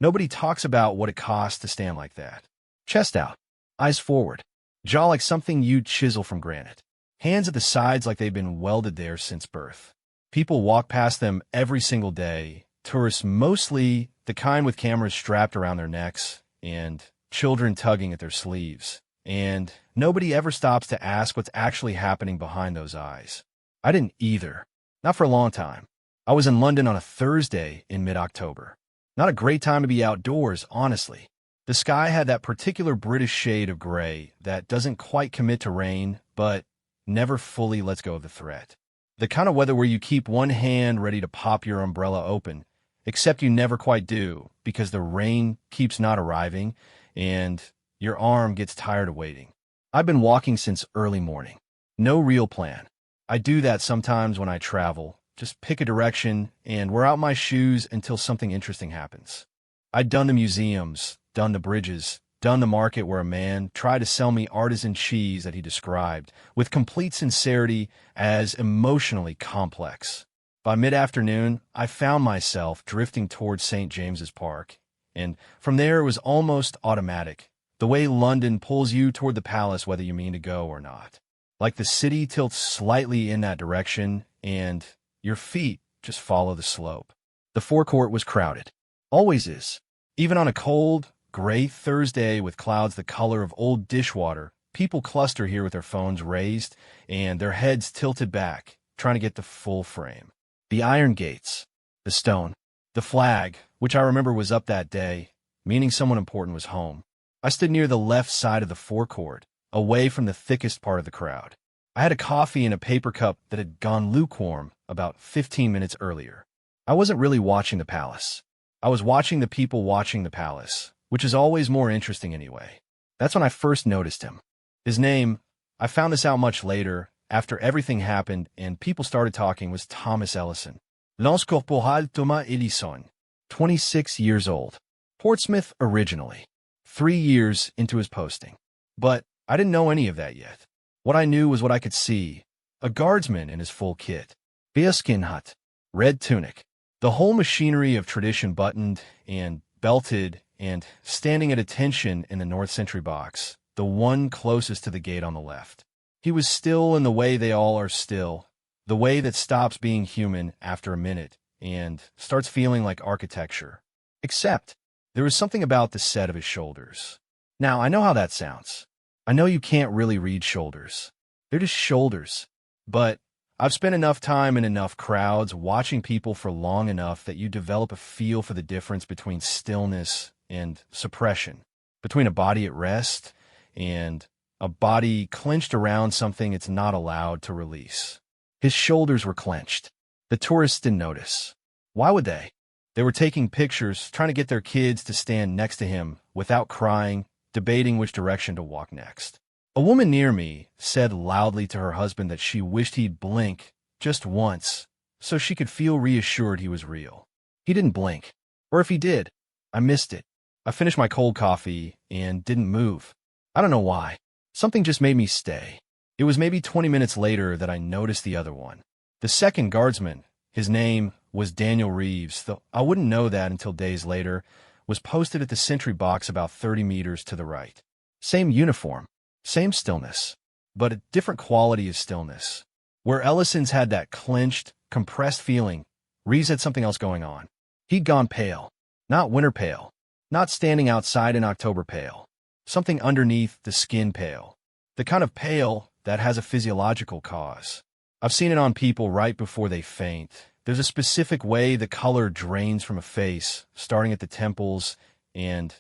Nobody talks about what it costs to stand like that. Chest out, eyes forward, jaw like something you'd chisel from granite, hands at the sides like they've been welded there since birth. People walk past them every single day, tourists mostly, the kind with cameras strapped around their necks, and children tugging at their sleeves. And nobody ever stops to ask what's actually happening behind those eyes. I didn't either. Not for a long time. I was in London on a Thursday in mid-October. Not a great time to be outdoors, honestly. The sky had that particular British shade of gray that doesn't quite commit to rain, but never fully lets go of the threat. The kind of weather where you keep one hand ready to pop your umbrella open, except you never quite do because the rain keeps not arriving and your arm gets tired of waiting. I've been walking since early morning. No real plan. I do that sometimes when I travel. Just pick a direction and wear out my shoes until something interesting happens. I'd done the museums, done the bridges, done the market where a man tried to sell me artisan cheese that he described, with complete sincerity, as emotionally complex. By mid-afternoon, I found myself drifting towards St. James's Park, and from there it was almost automatic, the way London pulls you toward the palace whether you mean to go or not. Like the city tilts slightly in that direction, and your feet just follow the slope. The forecourt was crowded. Always is. Even on a cold, gray Thursday with clouds the color of old dishwater, people cluster here with their phones raised and their heads tilted back, trying to get the full frame. The iron gates, the stone, the flag, which I remember was up that day, meaning someone important was home. I stood near the left side of the forecourt, away from the thickest part of the crowd. I had a coffee in a paper cup that had gone lukewarm about 15 minutes earlier. I wasn't really watching the palace. I was watching the people watching the palace, which is always more interesting anyway. That's when I first noticed him. His name, I found this out much later, after everything happened and people started talking, was Thomas Ellison. Lance Corporal Thomas Ellison, 26 years old. Portsmouth originally. 3 years into his posting. But I didn't know any of that yet. What I knew was what I could see. A guardsman in his full kit. Bearskin hut. Red tunic. The whole machinery of tradition buttoned and belted and standing at attention in the north sentry box, the one closest to the gate on the left. He was still in the way they all are still, the way that stops being human after a minute and starts feeling like architecture. Except, there was something about the set of his shoulders. Now, I know how that sounds. I know you can't really read shoulders. They're just shoulders. But I've spent enough time in enough crowds watching people for long enough that you develop a feel for the difference between stillness and suppression, between a body at rest and a body clenched around something it's not allowed to release. His shoulders were clenched. The tourists didn't notice. Why would they? They were taking pictures, trying to get their kids to stand next to him without crying, debating which direction to walk next. A woman near me said loudly to her husband that she wished he'd blink just once so she could feel reassured he was real. He didn't blink. Or if he did, I missed it. I finished my cold coffee and didn't move. I don't know why. Something just made me stay. It was maybe 20 minutes later that I noticed the other one. The second guardsman, his name was Daniel Reeves, though I wouldn't know that until days later, was posted at the sentry box about 30 meters to the right. Same uniform, same stillness, but a different quality of stillness. Where Ellison's had that clenched, compressed feeling, Reeves had something else going on. He'd gone pale. Not winter pale. Not standing outside in October pale. Something underneath the skin pale. The kind of pale that has a physiological cause. I've seen it on people right before they faint. There's a specific way the color drains from a face, starting at the temples and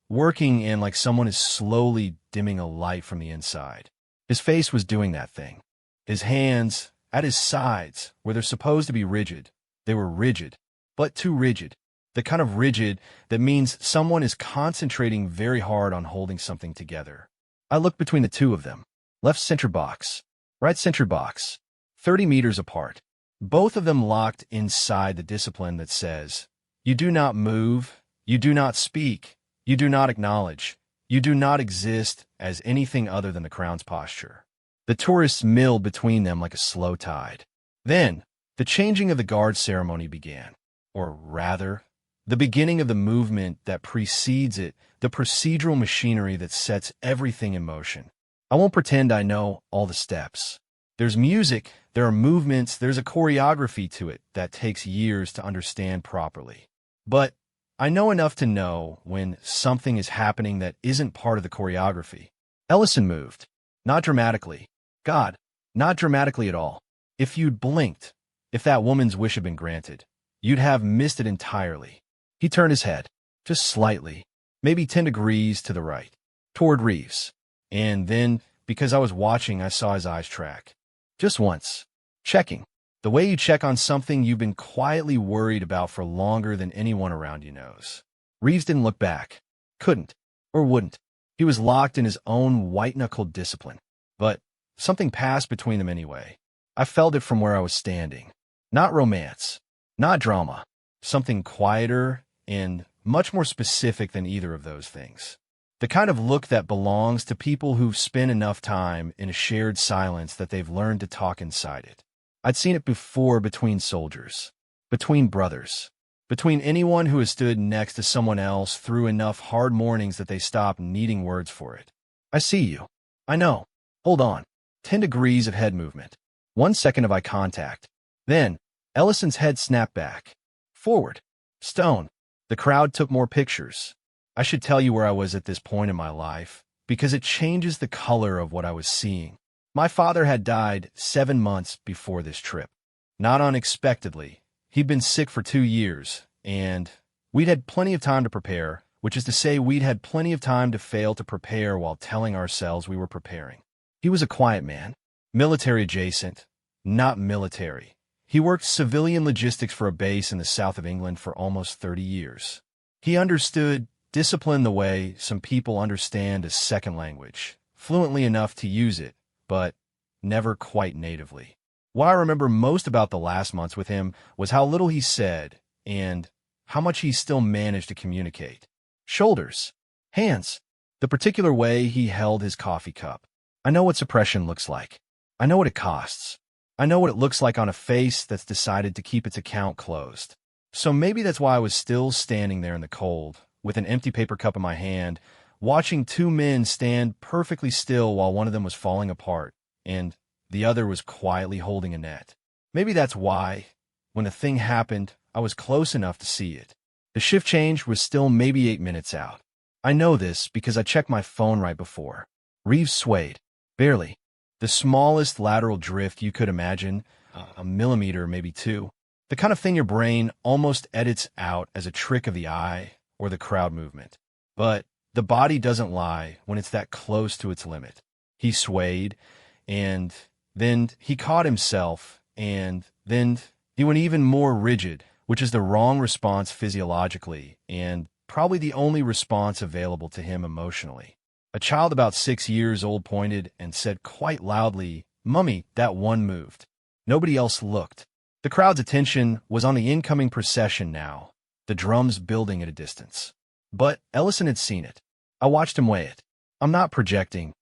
working in like someone is slowly dimming a light from the inside. His face was doing that thing. His hands, at his sides, where they're supposed to be rigid, they were rigid, but too rigid. The kind of rigid that means someone is concentrating very hard on holding something together. I looked between the two of them. Left sentry box, right sentry box, 30 meters apart. Both of them locked inside the discipline that says, you do not move, you do not speak, you do not acknowledge, you do not exist as anything other than the crown's posture. The tourists milled between them like a slow tide. Then, the changing of the guard ceremony began. Or rather, The beginning of the movement that precedes it, the procedural machinery that sets everything in motion. I won't pretend I know all the steps. There's music, there are movements, there's a choreography to it that takes years to understand properly. But I know enough to know when something is happening that isn't part of the choreography. Ellison moved. Not dramatically. God, not dramatically at all. If you'd blinked, if that woman's wish had been granted, you'd have missed it entirely. He turned his head, just slightly, maybe 10 degrees to the right, toward Reeves. And then, because I was watching, I saw his eyes track. Just once. Checking. The way you check on something you've been quietly worried about for longer than anyone around you knows. Reeves didn't look back. Couldn't. Or wouldn't. He was locked in his own white-knuckled discipline. But something passed between them anyway. I felt it from where I was standing. Not romance. Not drama. Something quieter and much more specific than either of those things. The kind of look that belongs to people who've spent enough time in a shared silence that they've learned to talk inside it. I'd seen it before between soldiers, between brothers, between anyone who has stood next to someone else through enough hard mornings that they stop needing words for it. I see you. I know. Hold on. 10 degrees of head movement. 1 second of eye contact. Then, Ellison's head snapped back. Forward. Stone. The crowd took more pictures. I should tell you where I was at this point in my life, because it changes the color of what I was seeing. My father had died 7 months before this trip. Not unexpectedly. He'd been sick for 2 years, and we'd had plenty of time to prepare, which is to say we'd had plenty of time to fail to prepare while telling ourselves we were preparing. He was a quiet man, military adjacent, not military. He worked civilian logistics for a base in the south of England for almost 30 years. He understood discipline the way some people understand a second language, fluently enough to use it, but never quite natively. What I remember most about the last months with him was how little he said and how much he still managed to communicate. Shoulders, hands, the particular way he held his coffee cup. I know what suppression looks like. I know what it costs. I know what it looks like on a face that's decided to keep its account closed. So maybe that's why I was still standing there in the cold, with an empty paper cup in my hand, watching 2 men stand perfectly still while one of them was falling apart, and the other was quietly holding a net. Maybe that's why, when the thing happened, I was close enough to see it. The shift change was still maybe 8 minutes out. I know this because I checked my phone right before. Reeves swayed. Barely. The smallest lateral drift you could imagine, a millimeter, maybe 2. The kind of thing your brain almost edits out as a trick of the eye or the crowd movement. But the body doesn't lie when it's that close to its limit. He swayed, and then he caught himself, and then he went even more rigid, which is the wrong response physiologically, and probably the only response available to him emotionally. A child about 6 years old pointed and said quite loudly, "Mummy, that one moved." Nobody else looked. The crowd's attention was on the incoming procession now, the drums building at a distance. But Ellison had seen it. I watched him weigh it. I'm not projecting.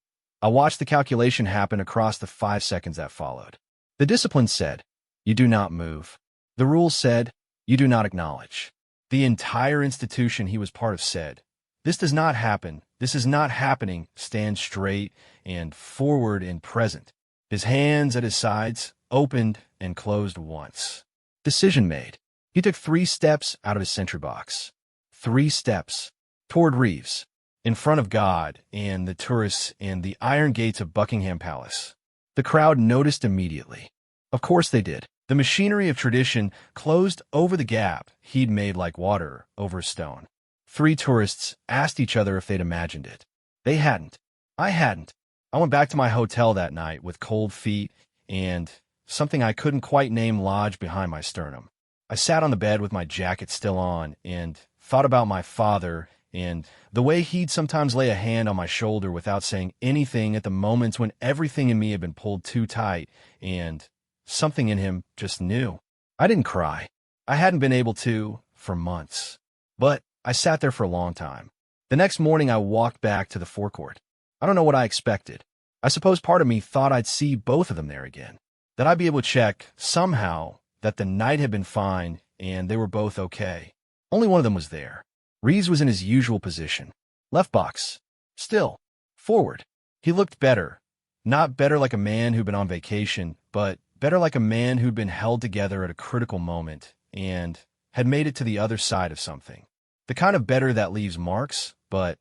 I watched the calculation happen across the 5 seconds that followed. The discipline said, "You do not move." The rules said, "You do not acknowledge." The entire institution he was part of said, "This does not happen. This is not happening." Stand straight and forward and present. His hands at his sides opened and closed once. Decision made. He took 3 steps out of his sentry box. 3 steps. Toward Reeves. In front of God and the tourists and the iron gates of Buckingham Palace. The crowd noticed immediately. Of course they did. The machinery of tradition closed over the gap he'd made like water over a stone. 3 tourists asked each other if they'd imagined it. They hadn't. I hadn't. I went back to my hotel that night with cold feet and something I couldn't quite name lodged behind my sternum. I sat on the bed with my jacket still on and thought about my father and the way he'd sometimes lay a hand on my shoulder without saying anything at the moments when everything in me had been pulled too tight and something in him just knew. I didn't cry. I hadn't been able to for months. But I sat there for a long time. The next morning I walked back to the forecourt. I don't know what I expected. I suppose part of me thought I'd see both of them there again. That I'd be able to check, somehow, that the night had been fine and they were both okay. Only one of them was there. Reeves was in his usual position. Left box. Still. Forward. He looked better. Not better like a man who'd been on vacation, but better like a man who'd been held together at a critical moment and had made it to the other side of something. The kind of better that leaves marks, but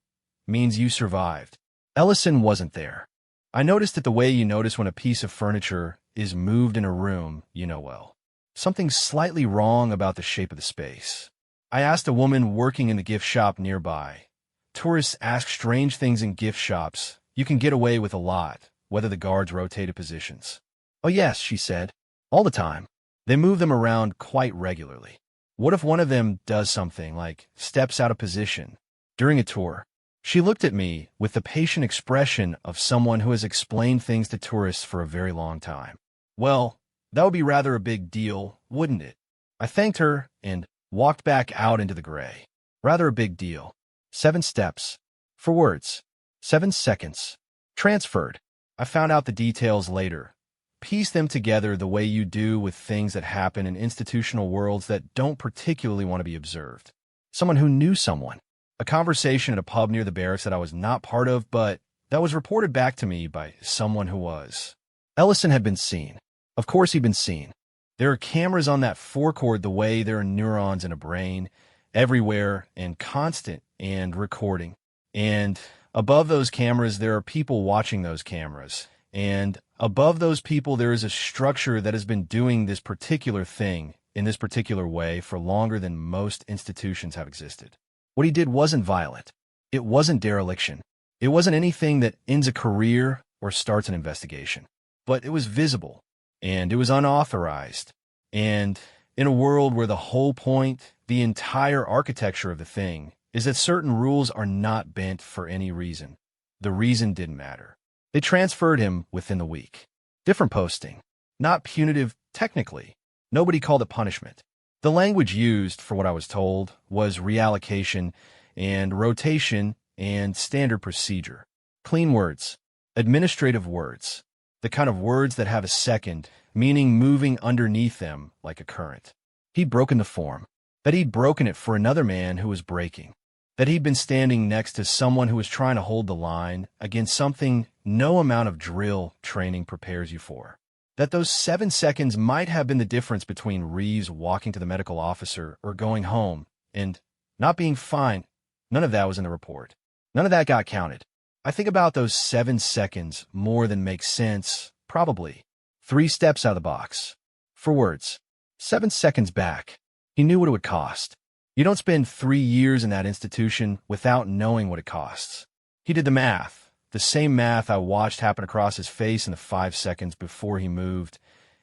means you survived. Ellison wasn't there. I noticed it the way you notice when a piece of furniture is moved in a room you know well. Something slightly wrong about the shape of the space. I asked a woman working in the gift shop nearby. Tourists ask strange things in gift shops. You can get away with a lot, whether the guards rotated positions. Oh yes, she said. All the time. They move them around quite regularly. What if one of them does something, like steps out of position, during a tour? She looked at me with the patient expression of someone who has explained things to tourists for a very long time. Well, that would be rather a big deal, wouldn't it? I thanked her and walked back out into the gray. Rather a big deal. 7 steps. For words. 7 seconds. Transferred. I found out the details later. Piece them together the way you do with things that happen in institutional worlds that don't particularly want to be observed. Someone who knew someone. A conversation at a pub near the barracks that I was not part of, but that was reported back to me by someone who was. Ellison had been seen. Of course he'd been seen. There are cameras on that forecord the way there are neurons in a brain, everywhere and constant and recording. And above those cameras, there are people watching those cameras. And above those people, there is a structure that has been doing this particular thing in this particular way for longer than most institutions have existed. What he did wasn't violent. It wasn't dereliction. It wasn't anything that ends a career or starts an investigation. But it was visible, and it was unauthorized. And in a world where the whole point, the entire architecture of the thing, is that certain rules are not bent for any reason, the reason didn't matter. They transferred him within the week. Different posting. Not punitive, technically. Nobody called it punishment. The language used, for what I was told, was reallocation and rotation and standard procedure. Clean words. Administrative words. The kind of words that have a second, meaning moving underneath them like a current. He'd broken the form. That he'd broken it for another man who was breaking. That he'd been standing next to someone who was trying to hold the line against something no amount of drill training prepares you for. That those 7 seconds might have been the difference between Reeves walking to the medical officer or going home and not being fine. None of that was in the report. None of that got counted. I think about those 7 seconds more than makes sense, probably. 3 steps out of the box. For words. 7 seconds back. He knew what it would cost. You don't spend 3 years in that institution without knowing what it costs. He did the math. The same math I watched happen across his face in the 5 seconds before he moved,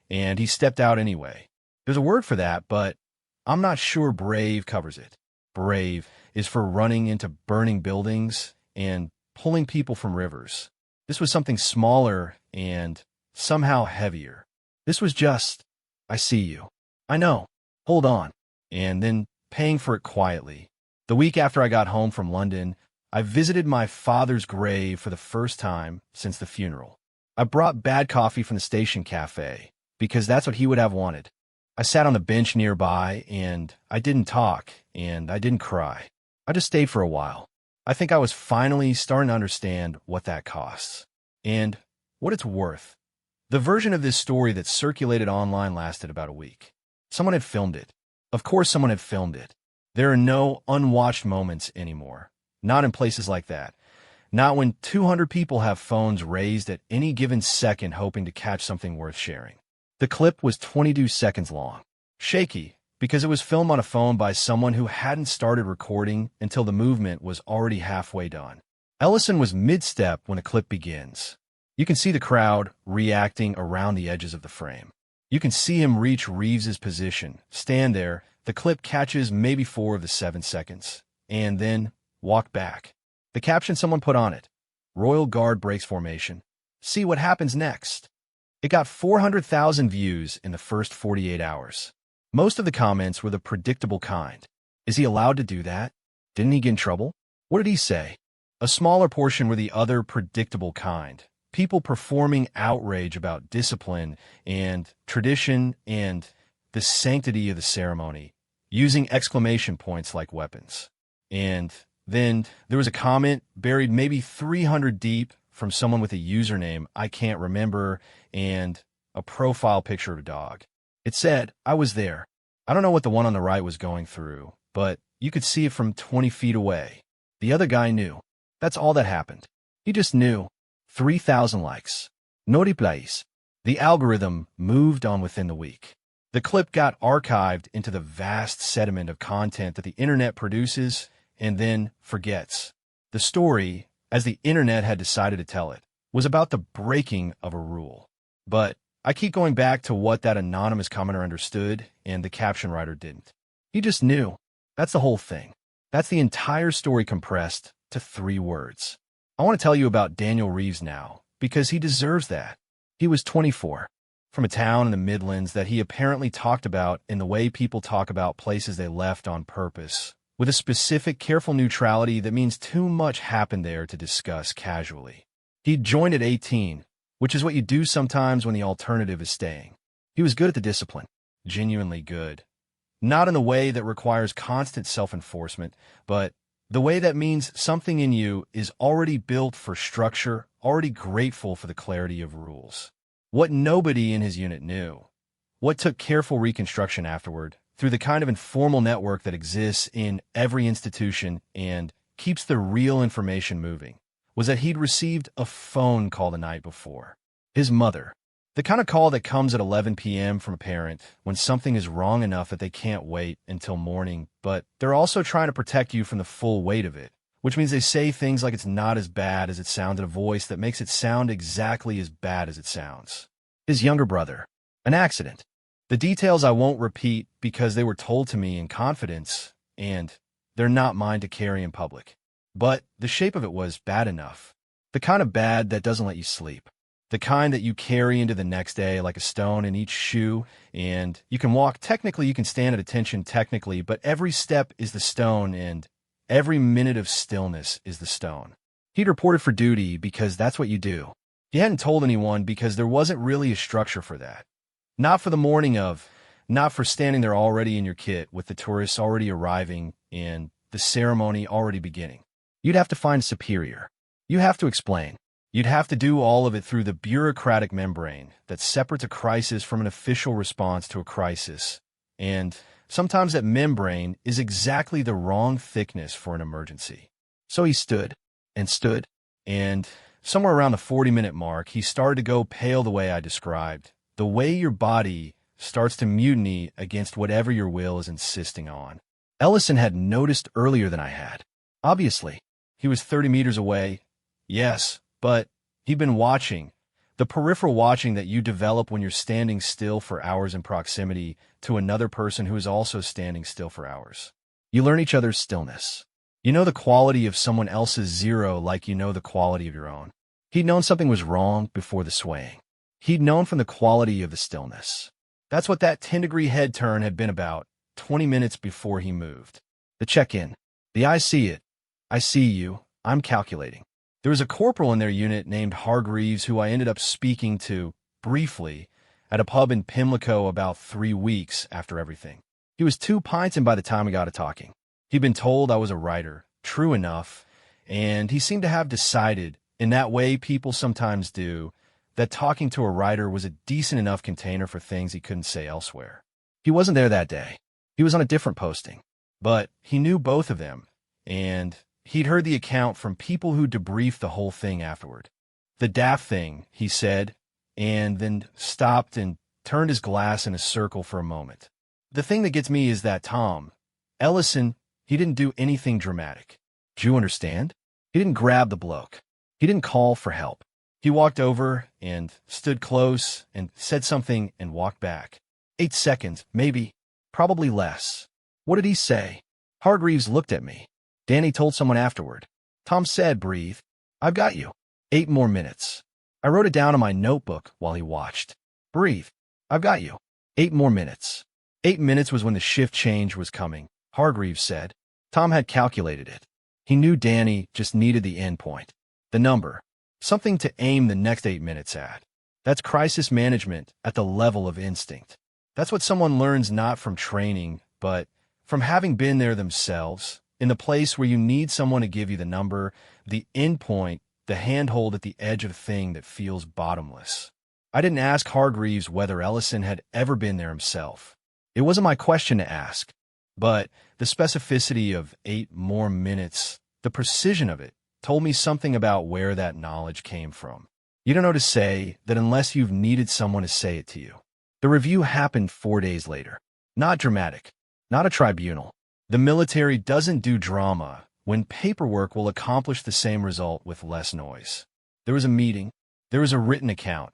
and he stepped out anyway. There's a word for that, but I'm not sure brave covers it. Brave is for running into burning buildings and pulling people from rivers. This was something smaller and somehow heavier. This was just, I see you. I know. Hold on. And then paying for it quietly. The week after I got home from London, I visited my father's grave for the first time since the funeral. I brought bad coffee from the station cafe, because that's what he would have wanted. I sat on the bench nearby, and I didn't talk, and I didn't cry. I just stayed for a while. I think I was finally starting to understand what that costs, and what it's worth. The version of this story that circulated online lasted about a week. Someone had filmed it. Of course someone had filmed it. There are no unwatched moments anymore. Not in places like that. Not when 200 people have phones raised at any given second hoping to catch something worth sharing. The clip was 22 seconds long. Shaky, because it was filmed on a phone by someone who hadn't started recording until the movement was already halfway done. Ellison was mid-step when the clip begins. You can see the crowd reacting around the edges of the frame. You can see him reach Reeves's position, stand there, the clip catches maybe 4 of the 7 seconds, and then walk back. The caption someone put on it, Royal Guard breaks formation. See what happens next. It got 400,000 views in the first 48 hours. Most of the comments were the predictable kind. Is he allowed to do that? Didn't he get in trouble? What did he say? A smaller portion were the other predictable kind. People performing outrage about discipline and tradition and the sanctity of the ceremony using exclamation points like weapons. And then there was a comment buried maybe 300 deep from someone with a username I can't remember and a profile picture of a dog. It said, "I was there." I don't know what the one on the right was going through, but you could see it from 20 feet away. The other guy knew. That's all that happened. He just knew. 3,000 likes. No replies. The algorithm moved on within the week. The clip got archived into the vast sediment of content that the internet produces and then forgets. The story, as the internet had decided to tell it, was about the breaking of a rule. But I keep going back to what that anonymous commenter understood and the caption writer didn't. He just knew. That's the whole thing. That's the entire story compressed to 3 words. I want to tell you about Daniel Reeves now, because he deserves that. He was 24, from a town in the Midlands that he apparently talked about in the way people talk about places they left on purpose, with a specific, careful neutrality that means too much happened there to discuss casually. He'd joined at 18, which is what you do sometimes when the alternative is staying. He was good at the discipline, genuinely good. Not in the way that requires constant self-enforcement, but the way that means something in you is already built for structure, already grateful for the clarity of rules. What nobody in his unit knew, what took careful reconstruction afterward, through the kind of informal network that exists in every institution and keeps the real information moving, was that he'd received a phone call the night before. His mother. The kind of call that comes at 11 p.m. from a parent when something is wrong enough that they can't wait until morning, but they're also trying to protect you from the full weight of it, which means they say things like it's not as bad as it sounds in a voice that makes it sound exactly as bad as it sounds. His younger brother. An accident. The details I won't repeat because they were told to me in confidence, and they're not mine to carry in public. But the shape of it was bad enough. The kind of bad that doesn't let you sleep. The kind that you carry into the next day like a stone in each shoe, and you can walk technically, you can stand at attention technically, but every step is the stone, and every minute of stillness is the stone. He'd reported for duty because that's what you do. He hadn't told anyone because there wasn't really a structure for that. Not for the morning of, not for standing there already in your kit with the tourists already arriving and the ceremony already beginning. You'd have to find a superior. You have to explain. You'd have to do all of it through the bureaucratic membrane that separates a crisis from an official response to a crisis. And sometimes that membrane is exactly the wrong thickness for an emergency. So he stood, and somewhere around the 40-minute mark, he started to go pale the way I described, the way your body starts to mutiny against whatever your will is insisting on. Ellison had noticed earlier than I had. Obviously, he was 30 meters away, yes, but he'd been watching, the peripheral watching that you develop when you're standing still for hours in proximity to another person who is also standing still for hours. You learn each other's stillness. You know the quality of someone else's zero like you know the quality of your own. He'd known something was wrong before the swaying. He'd known from the quality of the stillness. That's what that 10-degree head turn had been about 20 minutes before he moved. The check-in. The I see it. I see you. I'm calculating. There was a corporal in their unit named Hargreaves who I ended up speaking to, briefly, at a pub in Pimlico about 3 weeks after everything. He was 2 pints in by the time we got to talking. He'd been told I was a writer, true enough, and he seemed to have decided, in that way people sometimes do, that talking to a writer was a decent enough container for things he couldn't say elsewhere. He wasn't there that day. He was on a different posting. But he knew both of them, and he'd heard the account from people who debriefed the whole thing afterward. The daft thing, he said, and then stopped and turned his glass in a circle for a moment. The thing that gets me is that Tom, Ellison, he didn't do anything dramatic. Do you understand? He didn't grab the bloke. He didn't call for help. He walked over and stood close and said something and walked back. 8 seconds, maybe, probably less. What did he say? Hargreaves looked at me. Danny told someone afterward. Tom said, breathe. I've got you. 8 more minutes. I wrote it down in my notebook while he watched. Breathe. I've got you. 8 more minutes. 8 minutes was when the shift change was coming, Hargreaves said. Tom had calculated it. He knew Danny just needed the end point. The number. Something to aim the next 8 minutes at. That's crisis management at the level of instinct. That's what someone learns not from training, but From having been there themselves, in the place where you need someone to give you the number, the endpoint, the handhold at the edge of a thing that feels bottomless. I didn't ask Hargreaves whether Ellison had ever been there himself. It wasn't my question to ask, but the specificity of 8 more minutes, the precision of it, told me something about where that knowledge came from. You don't know to say that unless you've needed someone to say it to you. The review happened 4 days later. Not dramatic, not a tribunal. The military doesn't do drama when paperwork will accomplish the same result with less noise. There was a meeting. There was a written account.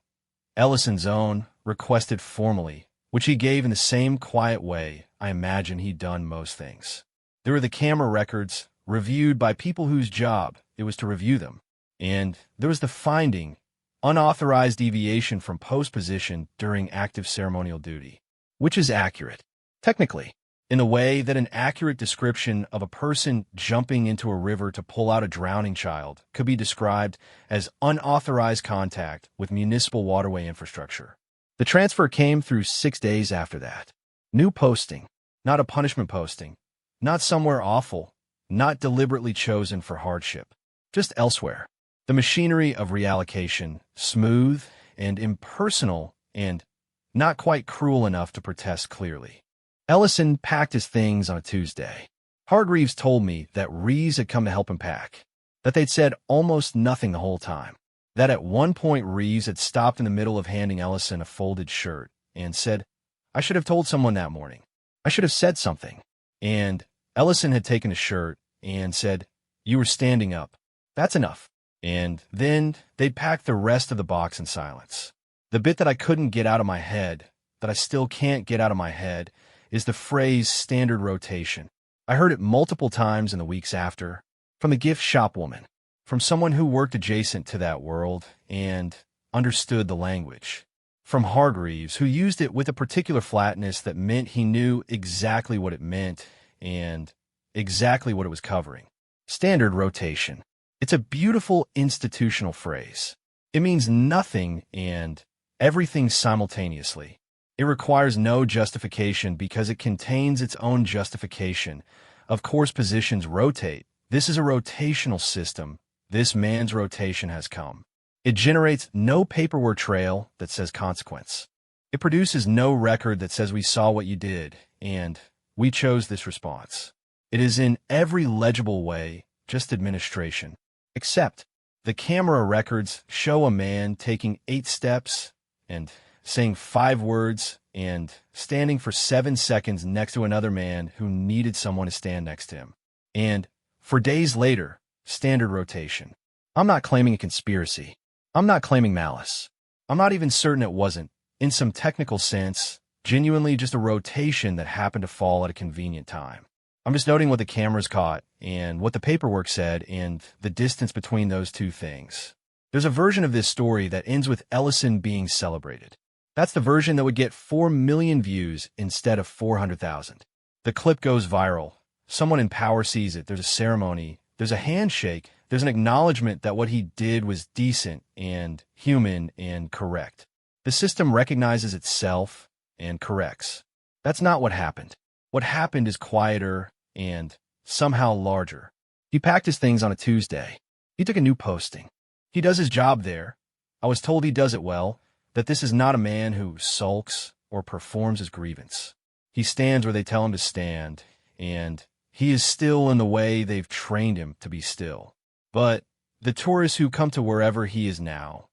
Ellison's own, requested formally, which he gave in the same quiet way I imagine he'd done most things. There were the camera records, reviewed by people whose job it was to review them. And there was the finding, unauthorized deviation from post position during active ceremonial duty, which is accurate, technically, in a way that an accurate description of a person jumping into a river to pull out a drowning child could be described as unauthorized contact with municipal waterway infrastructure. The transfer came through 6 days after that. New posting, not a punishment posting, not somewhere awful, not deliberately chosen for hardship, just elsewhere. The machinery of reallocation, smooth and impersonal and not quite cruel enough to protest clearly. Ellison packed his things on a Tuesday. Hargreaves told me that Reeves had come to help him pack, that they'd said almost nothing the whole time, that at one point Reeves had stopped in the middle of handing Ellison a folded shirt and said, "I should have told someone that morning. I should have said something." And Ellison had taken a shirt and said, "You were standing up. That's enough." And then they'd packed the rest of the box in silence. The bit that I couldn't get out of my head, that I still can't get out of my head, is the phrase standard rotation. I heard it multiple times in the weeks after, from the gift shop woman, from someone who worked adjacent to that world and understood the language, from Hargreaves, who used it with a particular flatness that meant he knew exactly what it meant and exactly what it was covering. Standard rotation. It's a beautiful institutional phrase. It means nothing and everything simultaneously. It requires no justification because it contains its own justification. Of course, positions rotate. This is a rotational system. This man's rotation has come. It generates no paperwork trail that says consequence. It produces no record that says we saw what you did and we chose this response. It is in every legible way just administration. Except the camera records show a man taking 8 steps and saying 5 words and standing for 7 seconds next to another man who needed someone to stand next to him. And for days later, standard rotation. I'm not claiming a conspiracy. I'm not claiming malice. I'm not even certain it wasn't, in some technical sense, genuinely just a rotation that happened to fall at a convenient time. I'm just noting what the cameras caught and what the paperwork said and the distance between those two things. There's a version of this story that ends with Ellison being celebrated. That's the version that would get 4 million views instead of 400,000. The clip goes viral. Someone in power sees it. There's a ceremony. There's a handshake. There's an acknowledgement that what he did was decent and human and correct. The system recognizes itself and corrects. That's not what happened. What happened is quieter and somehow larger. He packed his things on a Tuesday. He took a new posting. He does his job there. I was told he does it well, that this is not a man who sulks or performs his grievance. He stands where they tell him to stand, and he is still in the way they've trained him to be still. But the tourists who come to wherever he is now,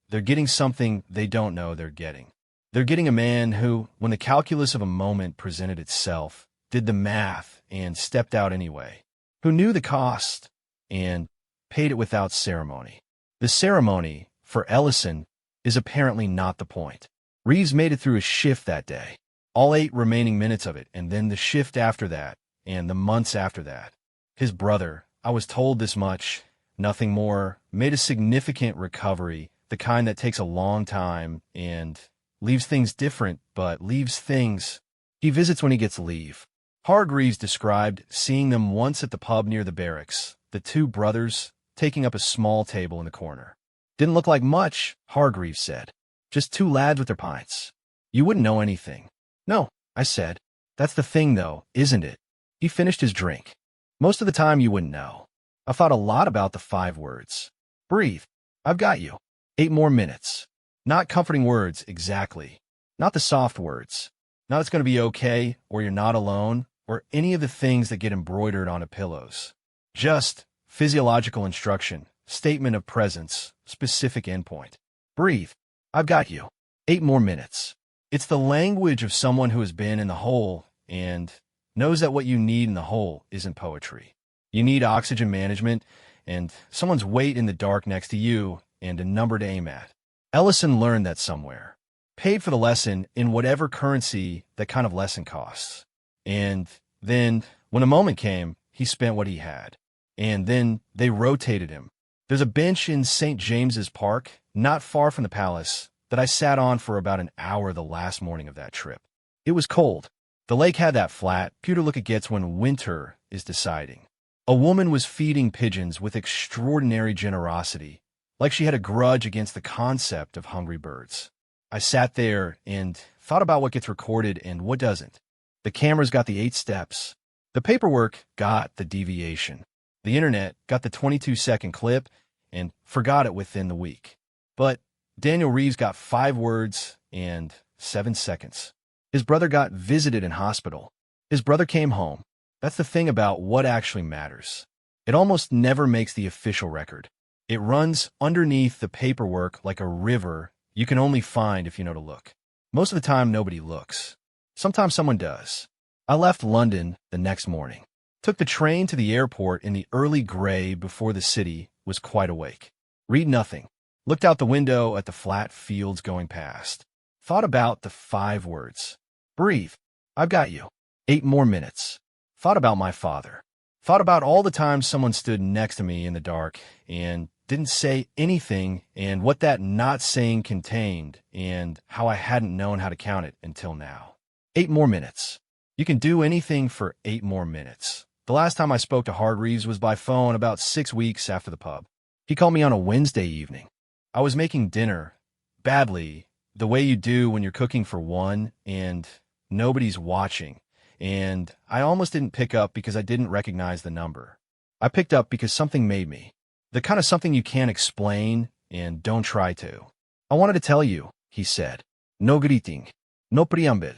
they're getting something they don't know they're getting. They're getting a man who, when the calculus of a moment presented itself, did the math and stepped out anyway, who knew the cost and paid it without ceremony. The ceremony, for Ellison, is apparently not the point. Reeves made it through a shift that day, all 8 remaining minutes of it, and then the shift after that, and the months after that. His brother, I was told this much, nothing more, made a significant recovery, the kind that takes a long time and leaves things different, but leaves things. He visits when he gets leave. Hargreaves described seeing them once at the pub near the barracks, the 2 brothers taking up a small table in the corner. Didn't look like much, Hargreaves said. Just 2 lads with their pints. You wouldn't know anything. No, I said. That's the thing, though, isn't it? He finished his drink. Most of the time you wouldn't know. I thought a lot about the 5 words. Breathe. I've got you. 8 more minutes. Not comforting words, exactly. Not the soft words. Not it's going to be okay, or you're not alone, or any of the things that get embroidered onto pillows. Just physiological instruction, statement of presence, specific endpoint. Breathe. I've got you. 8 more minutes. It's the language of someone who has been in the hole and knows that what you need in the hole isn't poetry. You need oxygen management and someone's weight in the dark next to you and a number to aim at. Ellison learned that somewhere. Paid for the lesson in whatever currency that kind of lesson costs. And then, when a moment came, he spent what he had. And then they rotated him. There's a bench in St. James's Park, not far from the palace, that I sat on for about an hour the last morning of that trip. It was cold. The lake had that flat, pewter look it gets when winter is deciding. A woman was feeding pigeons with extraordinary generosity, like she had a grudge against the concept of hungry birds. I sat there and thought about what gets recorded and what doesn't. The cameras got the 8 steps. The paperwork got the deviation. The internet got the 22-second clip and forgot it within the week. But Daniel Reeves got 5 words and 7 seconds. His brother got visited in hospital. His brother came home. That's the thing about what actually matters. It almost never makes the official record. It runs underneath the paperwork like a river you can only find if you know to look. Most of the time, nobody looks. Sometimes someone does. I left London the next morning. Took the train to the airport in the early gray before the city was quite awake. Read nothing. Looked out the window at the flat fields going past. Thought about the 5 words. Breathe. I've got you. 8 more minutes. Thought about my father. Thought about all the times someone stood next to me in the dark and didn't say anything and what that not saying contained and how I hadn't known how to count it until now. 8 more minutes. You can do anything for 8 more minutes. The last time I spoke to Hargreaves was by phone about 6 weeks after the pub. He called me on a Wednesday evening. I was making dinner, badly, the way you do when you're cooking for one and nobody's watching, and I almost didn't pick up because I didn't recognize the number. I picked up because something made me. The kind of something you can't explain and don't try to. I wanted to tell you, he said. No greeting. No preamble.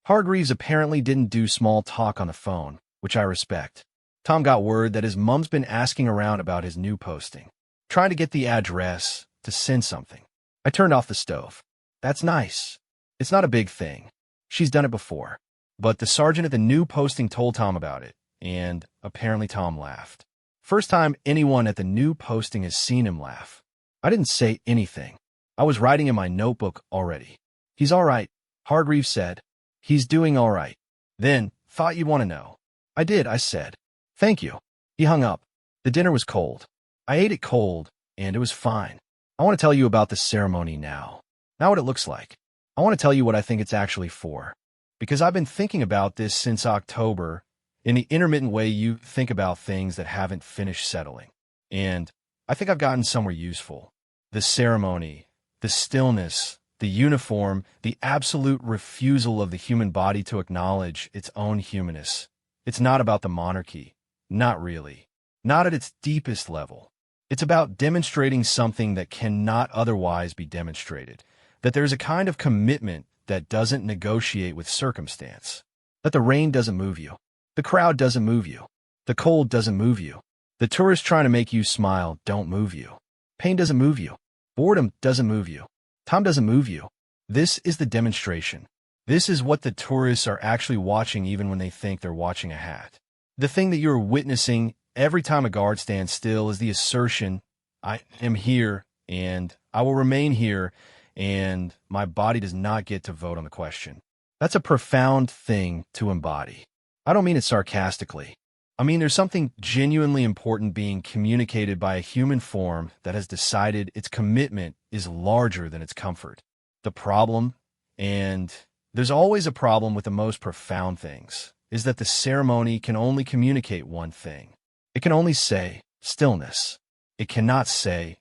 Hargreaves apparently didn't do small talk on the phone, which I respect. Tom got word that his mom's been asking around about his new posting, trying to get the address to send something. I turned off the stove. That's nice. It's not a big thing. She's done it before. But the sergeant at the new posting told Tom about it, and apparently Tom laughed. First time anyone at the new posting has seen him laugh. I didn't say anything. I was writing in my notebook already. He's all right, Hargreaves said. He's doing all right. Then, thought you'd want to know. I did, I said. Thank you. He hung up. The dinner was cold. I ate it cold, and it was fine. I want to tell you about the ceremony now. Now what it looks like. I want to tell you what I think it's actually for. Because I've been thinking about this since October, in the intermittent way you think about things that haven't finished settling. And I think I've gotten somewhere useful. The ceremony, the stillness, the uniform, the absolute refusal of the human body to acknowledge its own humanness. It's not about the monarchy. Not really. Not at its deepest level. It's about demonstrating something that cannot otherwise be demonstrated. That there's a kind of commitment that doesn't negotiate with circumstance. That the rain doesn't move you. The crowd doesn't move you. The cold doesn't move you. The tourists trying to make you smile don't move you. Pain doesn't move you. Boredom doesn't move you. Tom doesn't move you. This is the demonstration. This is what the tourists are actually watching even when they think they're watching a hat. The thing that you're witnessing every time a guard stands still is the assertion, I am here and I will remain here and my body does not get to vote on the question. That's a profound thing to embody. I don't mean it sarcastically. I mean there's something genuinely important being communicated by a human form that has decided its commitment is larger than its comfort. The problem, and there's always a problem with the most profound things, is that the ceremony can only communicate one thing. It can only say stillness. It cannot say,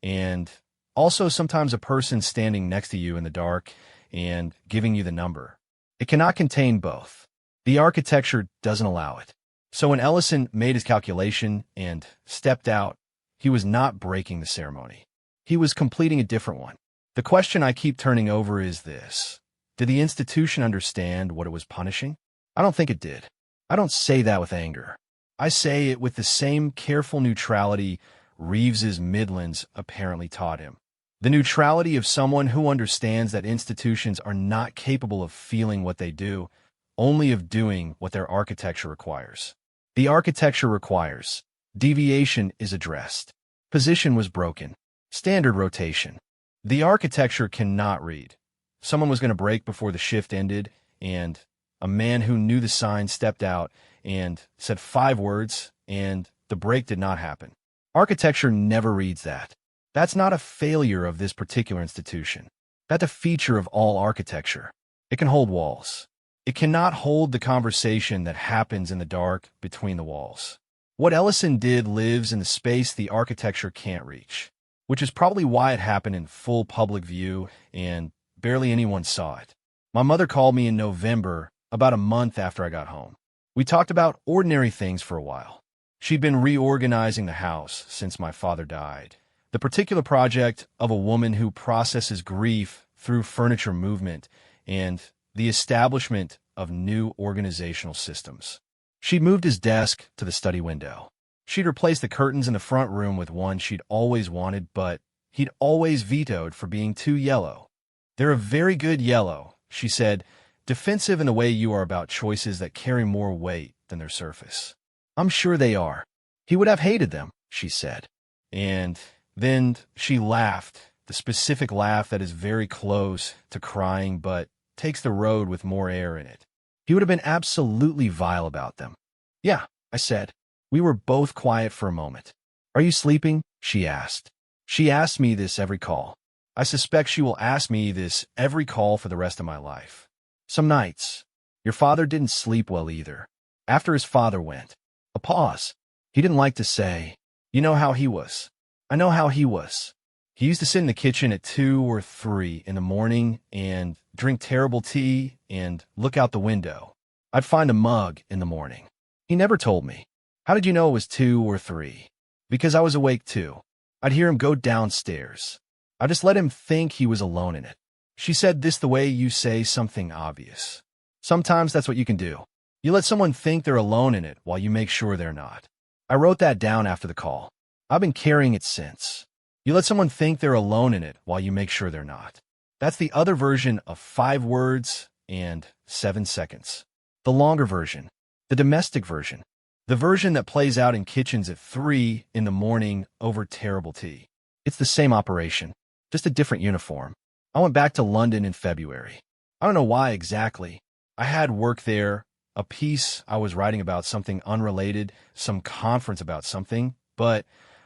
and also sometimes a person standing next to you in the dark and giving you the number. It cannot contain both. The architecture doesn't allow it. So when Ellison made his calculation and stepped out, he was not breaking the ceremony. He was completing a different one. The question I keep turning over is this: did the institution understand what it was punishing? I don't think it did. I don't say that with anger. I say it with the same careful neutrality Reeves's Midlands apparently taught him. The neutrality of someone who understands that institutions are not capable of feeling what they do, only of doing what their architecture requires. The architecture requires. Deviation is addressed. Position was broken. Standard rotation. The architecture cannot read. Someone was going to break before the shift ended, and a man who knew the sign stepped out and said 5 words, and the break did not happen. Architecture never reads that. That's not a failure of this particular institution. That's a feature of all architecture. It can hold walls. It cannot hold the conversation that happens in the dark between the walls. What Ellison did lives in the space the architecture can't reach, which is probably why it happened in full public view and barely anyone saw it. My mother called me in November, about a month after I got home. We talked about ordinary things for a while. She'd been reorganizing the house since my father died. The particular project of a woman who processes grief through furniture movement and the establishment of new organizational systems. She'd moved his desk to the study window. She'd replaced the curtains in the front room with one she'd always wanted, but he'd always vetoed for being too yellow. "They're a very good yellow," she said, defensive in the way you are about choices that carry more weight than their surface. "I'm sure they are. He would have hated them," she said. And then she laughed, the specific laugh that is very close to crying but takes the road with more air in it. He would have been absolutely vile about them. "Yeah," I said. We were both quiet for a moment. "Are you sleeping?" she asked. She asks me this every call. I suspect she will ask me this every call for the rest of my life. Some nights. "Your father didn't sleep well either." After his father went. A pause. He didn't like to say, "You know how he was." I know how he was. He used to sit in the kitchen at 2 or 3 in the morning and drink terrible tea and look out the window. I'd find a mug in the morning. He never told me. "How did you know it was 2 or 3? "Because I was awake too." I'd hear him go downstairs. I just let him think he was alone in it. She said this the way you say something obvious. Sometimes that's what you can do. You let someone think they're alone in it while you make sure they're not. I wrote that down after the call. I've been carrying it since. You let someone think they're alone in it while you make sure they're not. That's the other version of 5 words and 7 seconds. The longer version. The domestic version. The version that plays out in kitchens at 3 in the morning over terrible tea. It's the same operation, just a different uniform. I went back to London in February. I don't know why exactly. I had work there, a piece I was writing about something unrelated, some conference about something, but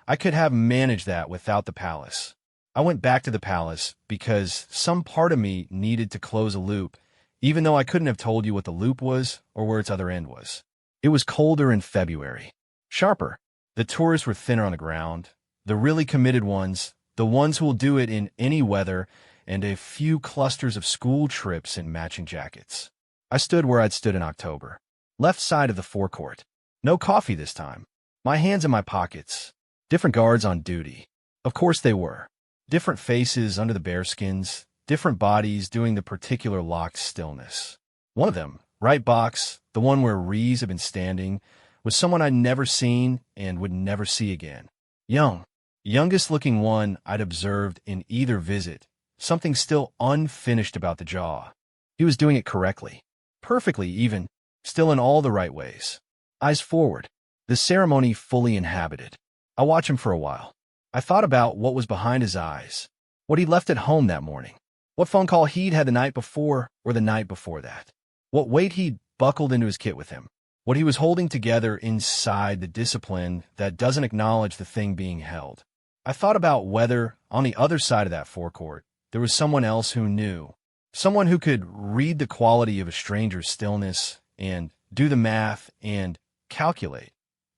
I could have managed that without the palace. I went back to the palace because some part of me needed to close a loop, even though I couldn't have told you what the loop was or where its other end was. It was colder in February. Sharper. The tourists were thinner on the ground. The really committed ones, the ones who will do it in any weather, and a few clusters of school trips in matching jackets. I stood where I'd stood in October. Left side of the forecourt. No coffee this time. My hands in my pockets. Different guards on duty. Of course they were. Different faces under the bearskins. Different bodies doing the particular locked stillness. One of them, right box, the one where Reeves had been standing, was someone I'd never seen and would never see again. Young. Youngest looking one I'd observed in either visit. Something still unfinished about the jaw. He was doing it correctly. Perfectly even. Still in all the right ways. Eyes forward. The ceremony fully inhabited. I watched him for a while. I thought about what was behind his eyes. What he'd left at home that morning. What phone call he'd had the night before or the night before that. What weight he'd buckled into his kit with him. What he was holding together inside the discipline that doesn't acknowledge the thing being held. I thought about whether, on the other side of that forecourt, there was someone else who knew. Someone who could read the quality of a stranger's stillness and do the math and calculate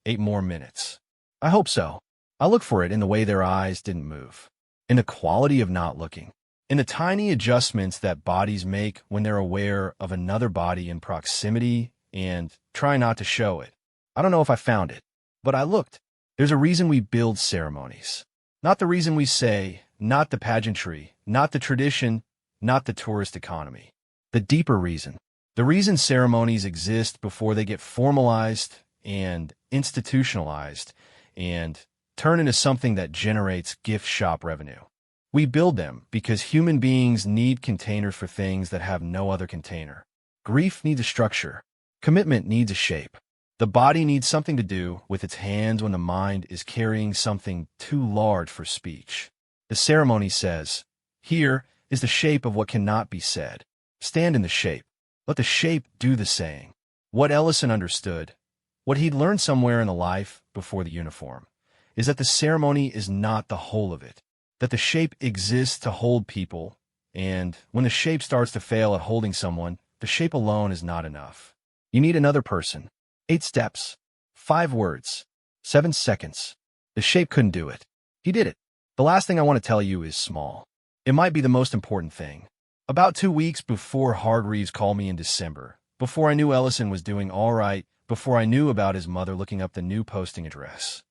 8 more minutes. I hope so. I look for it in the way their eyes didn't move. In the quality of not looking. In the tiny adjustments that bodies make when they're aware of another body in proximity and try not to show it. I don't know if I found it, but I looked. There's a reason we build ceremonies. Not the reason we say, not the pageantry, not the tradition, not the tourist economy. The deeper reason. The reason ceremonies exist before they get formalized and institutionalized and turn into something that generates gift shop revenue. We build them because human beings need containers for things that have no other container. Grief needs a structure. Commitment needs a shape. The body needs something to do with its hands when the mind is carrying something too large for speech. The ceremony says, here is the shape of what cannot be said. Stand in the shape. Let the shape do the saying. What Ellison understood, what he'd learned somewhere in the life before the uniform, is that the ceremony is not the whole of it, that the shape exists to hold people, and when the shape starts to fail at holding someone, the shape alone is not enough. You need another person. 8 steps, 5 words, 7 seconds. The shape couldn't do it. He did it. The last thing I want to tell you is small. It might be the most important thing. About 2 weeks before Hargreaves called me in December, before I knew Ellison was doing all right, before I knew about his mother looking up the new posting address,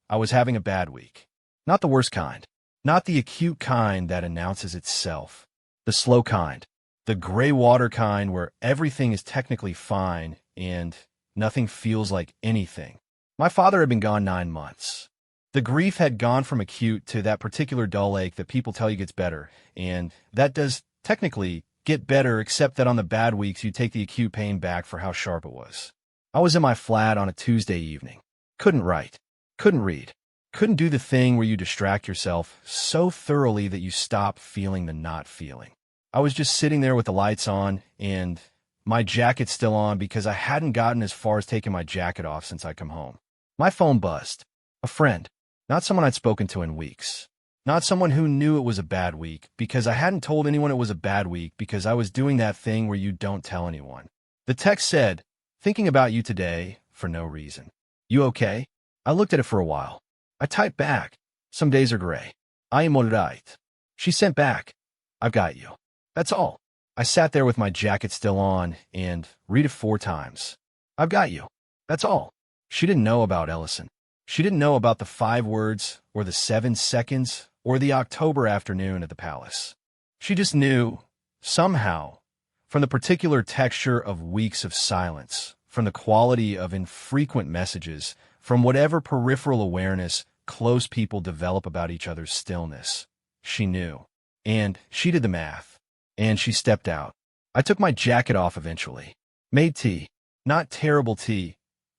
I was having a bad week. Not the worst kind. Not the acute kind that announces itself. The slow kind. The gray water kind where everything is technically fine and nothing feels like anything. My father had been gone 9 months. The grief had gone from acute to that particular dull ache that people tell you gets better, and that does technically get better, except that on the bad weeks you take the acute pain back for how sharp it was. I was in my flat on a Tuesday evening. Couldn't write. Couldn't read. Couldn't do the thing where you distract yourself so thoroughly that you stop feeling the not feeling. I was just sitting there with the lights on and my jacket still on because I hadn't gotten as far as taking my jacket off since I come home. My phone buzzed. A friend. Not someone I'd spoken to in weeks. Not someone who knew it was a bad week because I hadn't told anyone it was a bad week because I was doing that thing where you don't tell anyone. The text said, thinking about you today for no reason. You okay? I looked at it for a while. I typed back. Some days are gray. I am alright. She sent back. I've got you. That's all. I sat there with my jacket still on and read it 4 times. I've got you. That's all. She didn't know about Ellison. She didn't know about the 5 words or the 7 seconds or the October afternoon at the palace. She just knew, somehow, from the particular texture of weeks of silence, from the quality of infrequent messages, from whatever peripheral awareness close people develop about each other's stillness. She knew. And she did the math. And she stepped out. I took my jacket off eventually. Made tea. Not terrible tea.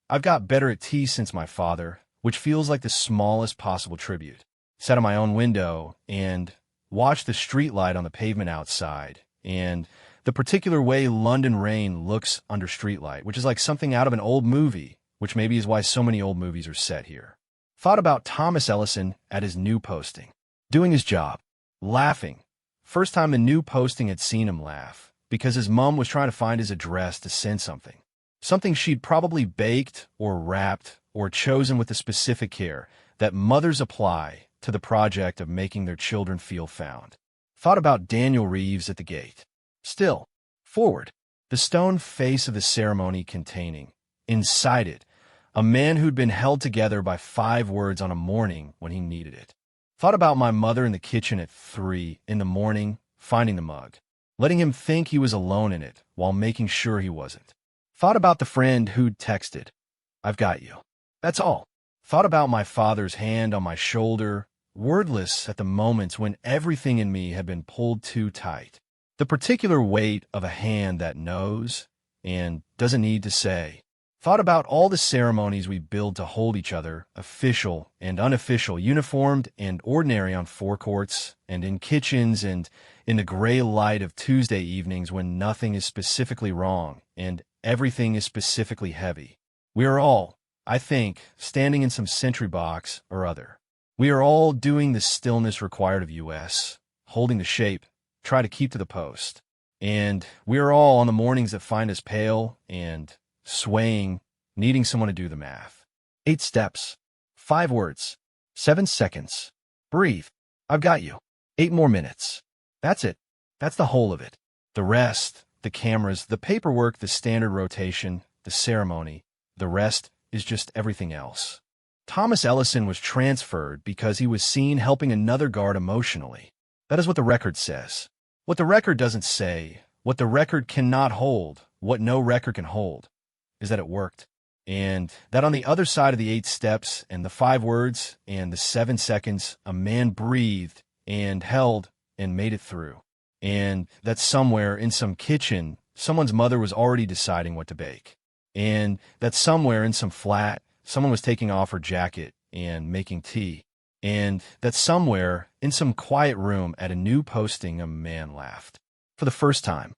I've got better at tea since my father, which feels like the smallest possible tribute. Sat on my own window and watched the streetlight on the pavement outside and the particular way London rain looks under streetlight, which is like something out of an old movie, which maybe is why so many old movies are set here. Thought about Thomas Ellison at his new posting. Doing his job. Laughing. First time the new posting had seen him laugh, because his mom was trying to find his address to send something. Something she'd probably baked or wrapped or chosen with the specific care that mothers apply to the project of making their children feel found. Thought about Daniel Reeves at the gate. Still, forward, the stone face of the ceremony containing, inside it, a man who'd been held together by 5 words on a morning when he needed it. Thought about my mother in the kitchen at 3 in the morning, finding the mug, letting him think he was alone in it while making sure he wasn't. Thought about the friend who'd texted, I've got you. That's all. Thought about my father's hand on my shoulder, wordless at the moments when everything in me had been pulled too tight. The particular weight of a hand that knows and doesn't need to say. Thought about all the ceremonies we build to hold each other, official and unofficial, uniformed and ordinary on forecourts and in kitchens and in the gray light of Tuesday evenings when nothing is specifically wrong and everything is specifically heavy. We are all, I think, standing in some sentry box or other. We are all doing the stillness required of us, holding the shape, try to keep to the post. And we are all on the mornings that find us pale and swaying, needing someone to do the math. 8 steps, 5 words, 7 seconds. Breathe. I've got you. 8 more minutes. That's it. That's the whole of it. The rest, the cameras, the paperwork, the standard rotation, the ceremony, the rest is just everything else. Thomas Ellison was transferred because he was seen helping another guard emotionally. That is what the record says. What the record doesn't say, what the record cannot hold, what no record can hold, is that it worked. And that on the other side of the 8 steps and the 5 words and the 7 seconds, a man breathed and held and made it through. And that somewhere in some kitchen, someone's mother was already deciding what to bake. And that somewhere in some flat, someone was taking off her jacket and making tea. And that somewhere in some quiet room at a new posting, a man laughed. For the first time.